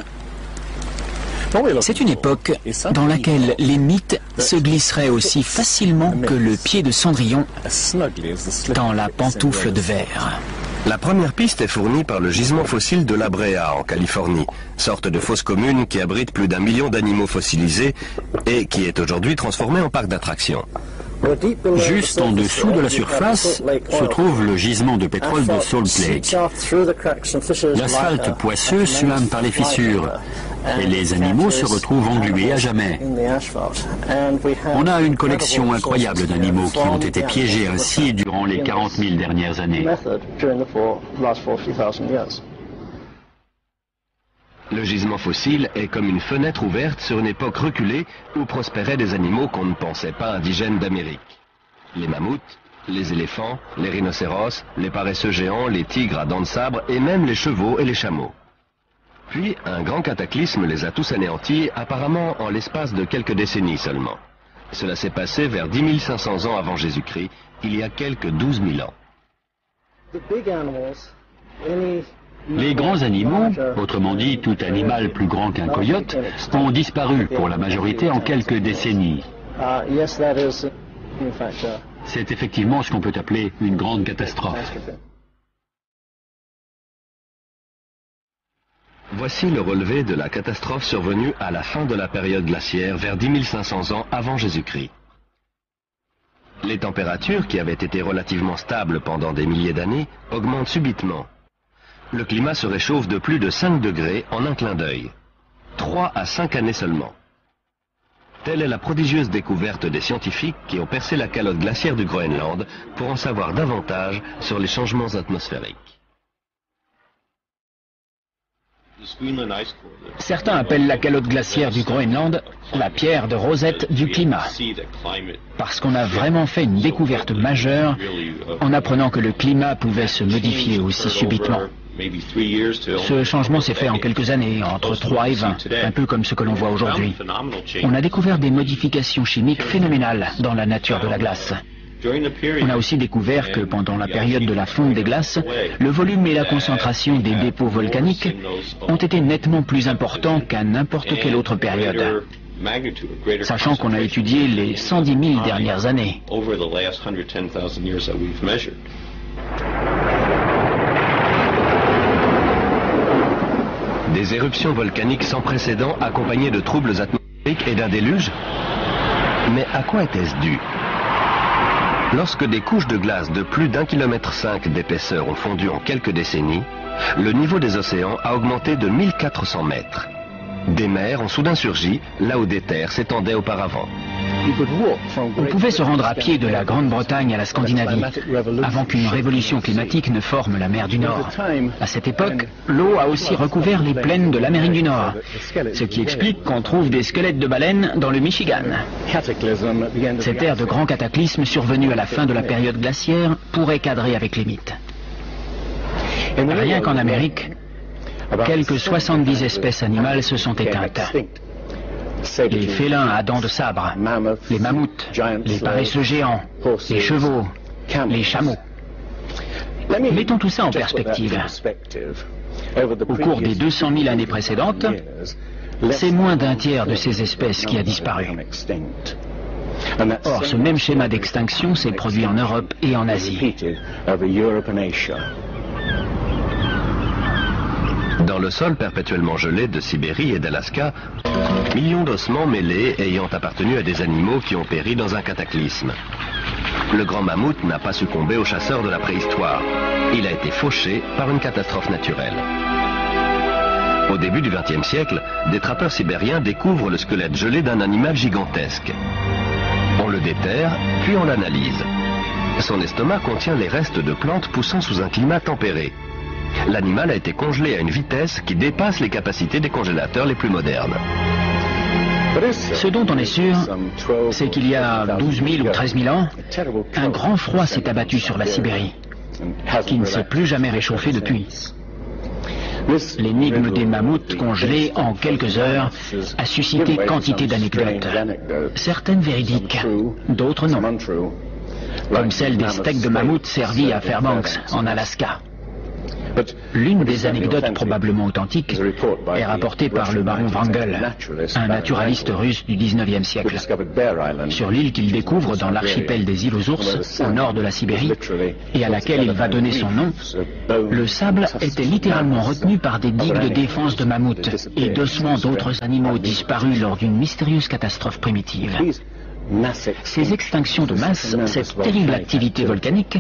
C'est une époque dans laquelle les mythes se glisseraient aussi facilement que le pied de Cendrillon dans la pantoufle de verre. La première piste est fournie par le gisement fossile de La Brea en Californie, sorte de fosse commune qui abrite plus d'1 million d'animaux fossilisés et qui est aujourd'hui transformée en parc d'attractions. Juste en dessous de la surface se trouve le gisement de pétrole de Salt Lake. L'asphalte poisseux suinte par les fissures et les animaux se retrouvent englués à jamais. On a une collection incroyable d'animaux qui ont été piégés ainsi durant les 40 000 dernières années. Le gisement fossile est comme une fenêtre ouverte sur une époque reculée où prospéraient des animaux qu'on ne pensait pas indigènes d'Amérique. Les mammouths, les éléphants, les rhinocéros, les paresseux géants, les tigres à dents de sabre et même les chevaux et les chameaux. Puis un grand cataclysme les a tous anéantis, apparemment en l'espace de quelques décennies seulement. Cela s'est passé vers 10 500 ans avant Jésus-Christ, il y a quelques 12 000 ans. Les grands animaux, autrement dit tout animal plus grand qu'un coyote, ont disparu pour la majorité en quelques décennies. C'est effectivement ce qu'on peut appeler une grande catastrophe. Voici le relevé de la catastrophe survenue à la fin de la période glaciaire vers 10 500 ans avant Jésus-Christ. Les températures, qui avaient été relativement stables pendant des milliers d'années, augmentent subitement. Le climat se réchauffe de plus de 5 degrés en un clin d'œil. 3 à 5 années seulement. Telle est la prodigieuse découverte des scientifiques qui ont percé la calotte glaciaire du Groenland pour en savoir davantage sur les changements atmosphériques. Certains appellent la calotte glaciaire du Groenland la pierre de Rosette du climat, parce qu'on a vraiment fait une découverte majeure en apprenant que le climat pouvait se modifier aussi subitement. Ce changement s'est fait en quelques années, entre 3 et 20, un peu comme ce que l'on voit aujourd'hui. On a découvert des modifications chimiques phénoménales dans la nature de la glace. On a aussi découvert que pendant la période de la fonte des glaces, le volume et la concentration des dépôts volcaniques ont été nettement plus importants qu'à n'importe quelle autre période, sachant qu'on a étudié les 110 000 dernières années. Des éruptions volcaniques sans précédent accompagnées de troubles atmosphériques et d'un déluge? Mais à quoi était-ce dû? Lorsque des couches de glace de plus d'1,5 km d'épaisseur ont fondu en quelques décennies, le niveau des océans a augmenté de 1400 mètres. Des mers ont soudain surgi là où des terres s'étendaient auparavant. On pouvait se rendre à pied de la Grande-Bretagne à la Scandinavie, avant qu'une révolution climatique ne forme la mer du Nord. À cette époque, l'eau a aussi recouvert les plaines de l'Amérique du Nord, ce qui explique qu'on trouve des squelettes de baleines dans le Michigan. Cette ère de grand cataclysme survenue à la fin de la période glaciaire pourrait cadrer avec les mythes. Rien qu'en Amérique, quelques 70 espèces animales se sont éteintes. Les félins à dents de sabre, les mammouths, les paresseux géants, les chevaux, les chameaux. Mettons tout ça en perspective. Au cours des 200 000 années précédentes, c'est moins d'un tiers de ces espèces qui a disparu. Or, ce même schéma d'extinction s'est produit en Europe et en Asie. Dans le sol perpétuellement gelé de Sibérie et d'Alaska, millions d'ossements mêlés ayant appartenu à des animaux qui ont péri dans un cataclysme. Le grand mammouth n'a pas succombé aux chasseurs de la préhistoire. Il a été fauché par une catastrophe naturelle. Au début du XXe siècle, des trappeurs sibériens découvrent le squelette gelé d'un animal gigantesque. On le déterre, puis on l'analyse. Son estomac contient les restes de plantes poussant sous un climat tempéré. L'animal a été congelé à une vitesse qui dépasse les capacités des congélateurs les plus modernes. Ce dont on est sûr, c'est qu'il y a 12 000 ou 13 000 ans, un grand froid s'est abattu sur la Sibérie, qui ne s'est plus jamais réchauffé depuis. L'énigme des mammouths congelés en quelques heures a suscité quantité d'anecdotes, certaines véridiques, d'autres non, comme celle des steaks de mammouth servis à Fairbanks, en Alaska. L'une des anecdotes probablement authentiques est rapportée par le baron Wrangel, un naturaliste russe du XIXe siècle. Sur l'île qu'il découvre dans l'archipel des îles aux ours, au nord de la Sibérie, et à laquelle il va donner son nom, le sable était littéralement retenu par des digues de défense de mammouths et d'ossements d'autres animaux disparus lors d'une mystérieuse catastrophe primitive. Ces extinctions de masse, cette terrible activité volcanique,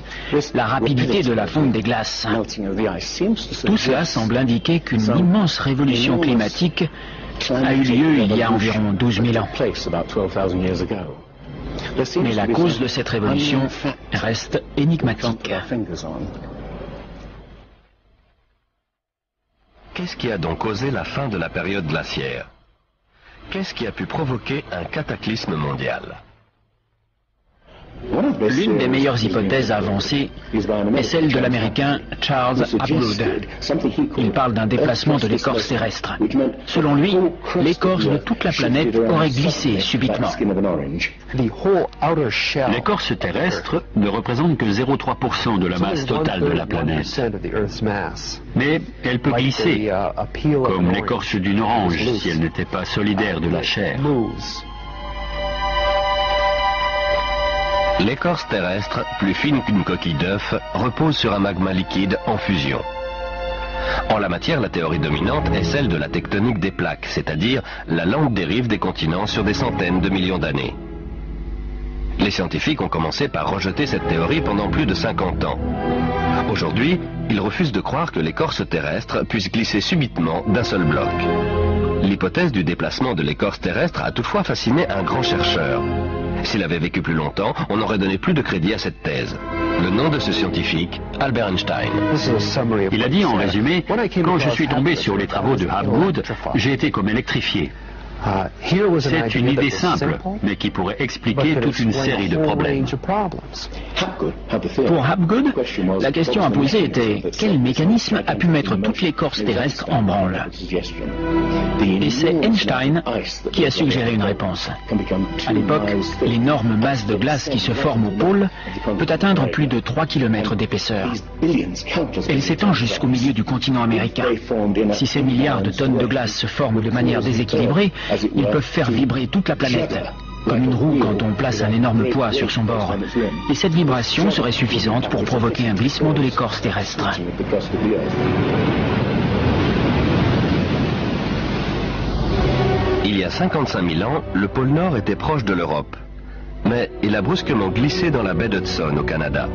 la rapidité de la fonte des glaces, tout cela semble indiquer qu'une immense révolution climatique a eu lieu il y a environ 12 000 ans. Mais la cause de cette révolution reste énigmatique. Qu'est-ce qui a donc causé la fin de la période glaciaire? Qu'est-ce qui a pu provoquer un cataclysme mondial? L'une des meilleures hypothèses avancées est celle de l'Américain Charles Hapgood. Il parle d'un déplacement de l'écorce terrestre. Selon lui, l'écorce de toute la planète aurait glissé subitement. L'écorce terrestre ne représente que 0,3% de la masse totale de la planète. Mais elle peut glisser, comme l'écorce d'une orange si elle n'était pas solidaire de la chair. L'écorce terrestre, plus fine qu'une coquille d'œuf, repose sur un magma liquide en fusion. En la matière, la théorie dominante est celle de la tectonique des plaques, c'est-à-dire la lente dérive des continents sur des centaines de millions d'années. Les scientifiques ont commencé par rejeter cette théorie pendant plus de 50 ans. Aujourd'hui, ils refusent de croire que l'écorce terrestre puisse glisser subitement d'un seul bloc. L'hypothèse du déplacement de l'écorce terrestre a toutefois fasciné un grand chercheur. S'il avait vécu plus longtemps, on aurait donné plus de crédit à cette thèse. Le nom de ce scientifique, Albert Einstein. Il a dit en résumé, quand je suis tombé sur les travaux de Hapgood, j'ai été comme électrifié. C'est une idée simple, mais qui pourrait expliquer toute une série de problèmes. Pour Hapgood, la question à poser était quel mécanisme a pu mettre toute l'écorce terrestre en branle? Et c'est Einstein qui a suggéré une réponse. À l'époque, l'énorme masse de glace qui se forme au pôle peut atteindre plus de 3 km d'épaisseur. Elle s'étend jusqu'au milieu du continent américain. Si ces milliards de tonnes de glace se forment de manière déséquilibrée, ils peuvent faire vibrer toute la planète, comme une roue quand on place un énorme poids sur son bord. Et cette vibration serait suffisante pour provoquer un glissement de l'écorce terrestre. Il y a 55 000 ans, le pôle Nord était proche de l'Europe. Mais il a brusquement glissé dans la baie d'Hudson au Canada.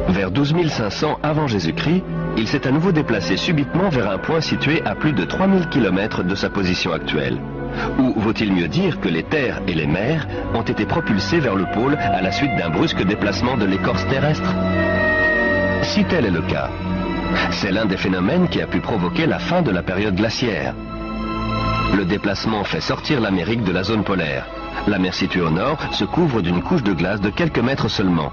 Vers 12 500 avant Jésus-Christ, il s'est à nouveau déplacé subitement vers un point situé à plus de 3000 km de sa position actuelle. Ou vaut-il mieux dire que les terres et les mers ont été propulsés vers le pôle à la suite d'un brusque déplacement de l'écorce terrestre? Si tel est le cas, c'est l'un des phénomènes qui a pu provoquer la fin de la période glaciaire. Le déplacement fait sortir l'Amérique de la zone polaire. La mer située au nord se couvre d'une couche de glace de quelques mètres seulement.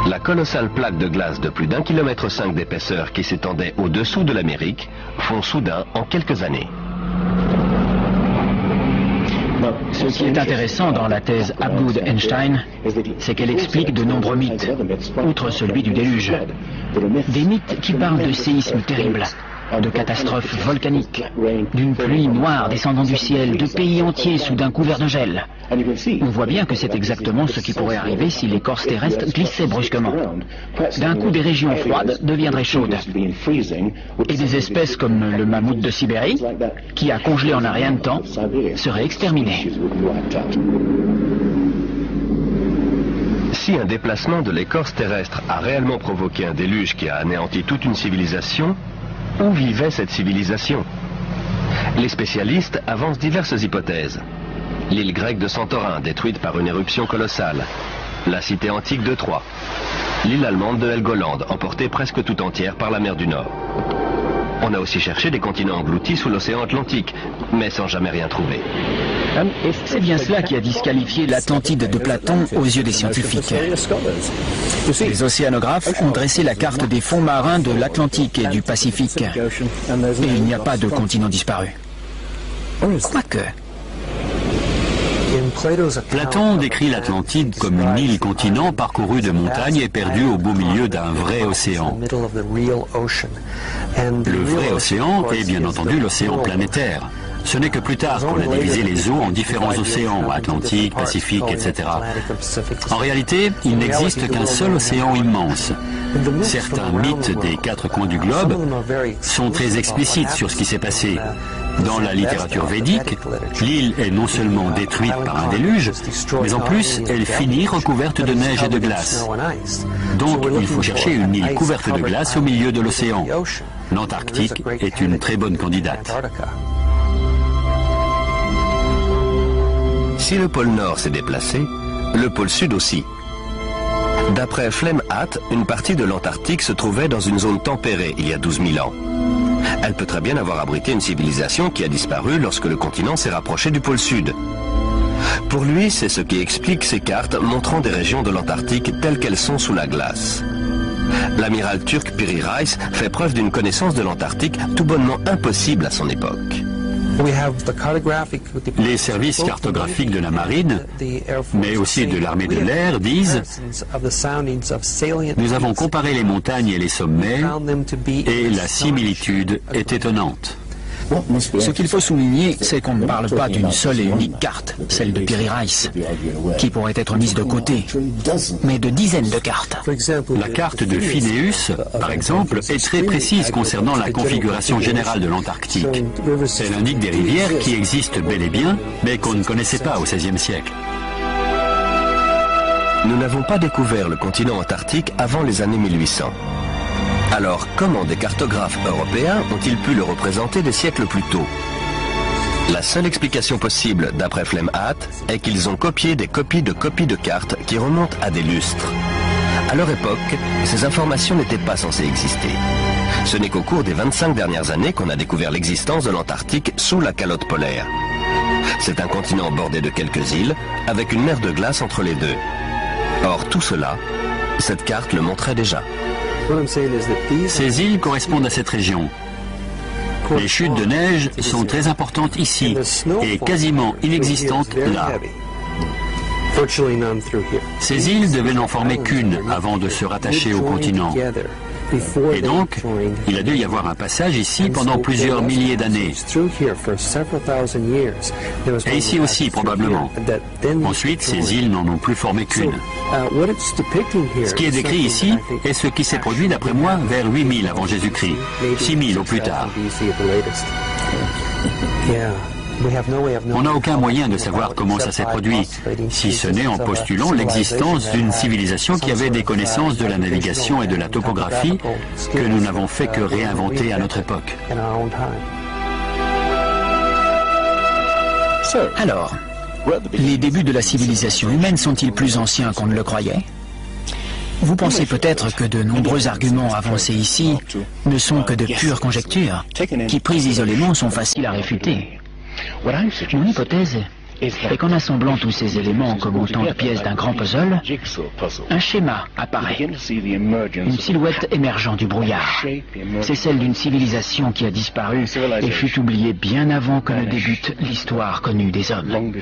La colossale plaque de glace de plus d'1,5 km d'épaisseur qui s'étendait au-dessous de l'Amérique fond soudain en quelques années. Ce qui est intéressant dans la thèse Hapgood-Einstein, c'est qu'elle explique de nombreux mythes, outre celui du déluge. Des mythes qui parlent de séismes terribles, de catastrophes volcaniques, d'une pluie noire descendant du ciel, de pays entiers soudain couverts de gel. On voit bien que c'est exactement ce qui pourrait arriver si l'écorce terrestre glissait brusquement. D'un coup, des régions froides deviendraient chaudes. Et des espèces comme le mammouth de Sibérie, qui a congelé en un rien de temps, seraient exterminées. Si un déplacement de l'écorce terrestre a réellement provoqué un déluge qui a anéanti toute une civilisation, où vivait cette civilisation? Les spécialistes avancent diverses hypothèses. L'île grecque de Santorin, détruite par une éruption colossale. La cité antique de Troie. L'île allemande de Helgoland, emportée presque tout entière par la mer du Nord. On a aussi cherché des continents engloutis sous l'océan Atlantique, mais sans jamais rien trouver. C'est bien cela qui a disqualifié l'Atlantide de Platon aux yeux des scientifiques. Les océanographes ont dressé la carte des fonds marins de l'Atlantique et du Pacifique. Et il n'y a pas de continent disparu. Quoique, Platon décrit l'Atlantide comme une île-continent parcourue de montagnes et perdue au beau milieu d'un vrai océan. Le vrai océan est bien entendu l'océan planétaire. Ce n'est que plus tard qu'on a divisé les eaux en différents océans, Atlantique, Pacifique, etc. En réalité, il n'existe qu'un seul océan immense. Certains mythes des 4 coins du globe sont très explicites sur ce qui s'est passé. Dans la littérature védique, l'île est non seulement détruite par un déluge, mais en plus, elle finit recouverte de neige et de glace. Donc, il faut chercher une île couverte de glace au milieu de l'océan. L'Antarctique est une très bonne candidate. Si le pôle Nord s'est déplacé, le pôle Sud aussi. D'après Flemhatt, une partie de l'Antarctique se trouvait dans une zone tempérée il y a 12 000 ans. Elle peut très bien avoir abrité une civilisation qui a disparu lorsque le continent s'est rapproché du pôle Sud. Pour lui, c'est ce qui explique ces cartes montrant des régions de l'Antarctique telles qu'elles sont sous la glace. L'amiral turc Piri Reis fait preuve d'une connaissance de l'Antarctique tout bonnement impossible à son époque. Les services cartographiques de la marine, mais aussi de l'armée de l'air, disent « Nous avons comparé les montagnes et les sommets, et la similitude est étonnante. » Ce qu'il faut souligner, c'est qu'on ne parle pas d'une seule et unique carte, celle de Piri Reis, qui pourrait être mise de côté, mais de dizaines de cartes. La carte de Phineus, par exemple, est très précise concernant la configuration générale de l'Antarctique. Elle indique des rivières qui existent bel et bien, mais qu'on ne connaissait pas au XVIe siècle. Nous n'avons pas découvert le continent antarctique avant les années 1800. Alors, comment des cartographes européens ont-ils pu le représenter des siècles plus tôt? La seule explication possible, d'après Flemhatt, est qu'ils ont copié des copies de cartes qui remontent à des lustres. À leur époque, ces informations n'étaient pas censées exister. Ce n'est qu'au cours des 25 dernières années qu'on a découvert l'existence de l'Antarctique sous la calotte polaire. C'est un continent bordé de quelques îles, avec une mer de glace entre les deux. Or, tout cela, cette carte le montrait déjà. Ces îles correspondent à cette région. Les chutes de neige sont très importantes ici et quasiment inexistantes là. Ces îles devaient n'en former qu'une avant de se rattacher au continent. Et donc, il a dû y avoir un passage ici pendant plusieurs milliers d'années. Et ici aussi, probablement. Ensuite, ces îles n'en ont plus formé qu'une. Ce qui est décrit ici est ce qui s'est produit, d'après moi, vers 8000 avant Jésus-Christ, 6000 au plus tard. On n'a aucun moyen de savoir comment ça s'est produit, si ce n'est en postulant l'existence d'une civilisation qui avait des connaissances de la navigation et de la topographie que nous n'avons fait que réinventer à notre époque. Alors, les débuts de la civilisation humaine sont-ils plus anciens qu'on ne le croyait? Vous pensez peut-être que de nombreux arguments avancés ici ne sont que de pures conjectures, qui prises isolément sont faciles à réfuter. Mon hypothèse est qu'en assemblant tous ces éléments comme autant de pièces d'un grand puzzle, un schéma apparaît, une silhouette émergeant du brouillard. C'est celle d'une civilisation qui a disparu et fut oubliée bien avant que ne débute l'histoire connue des hommes.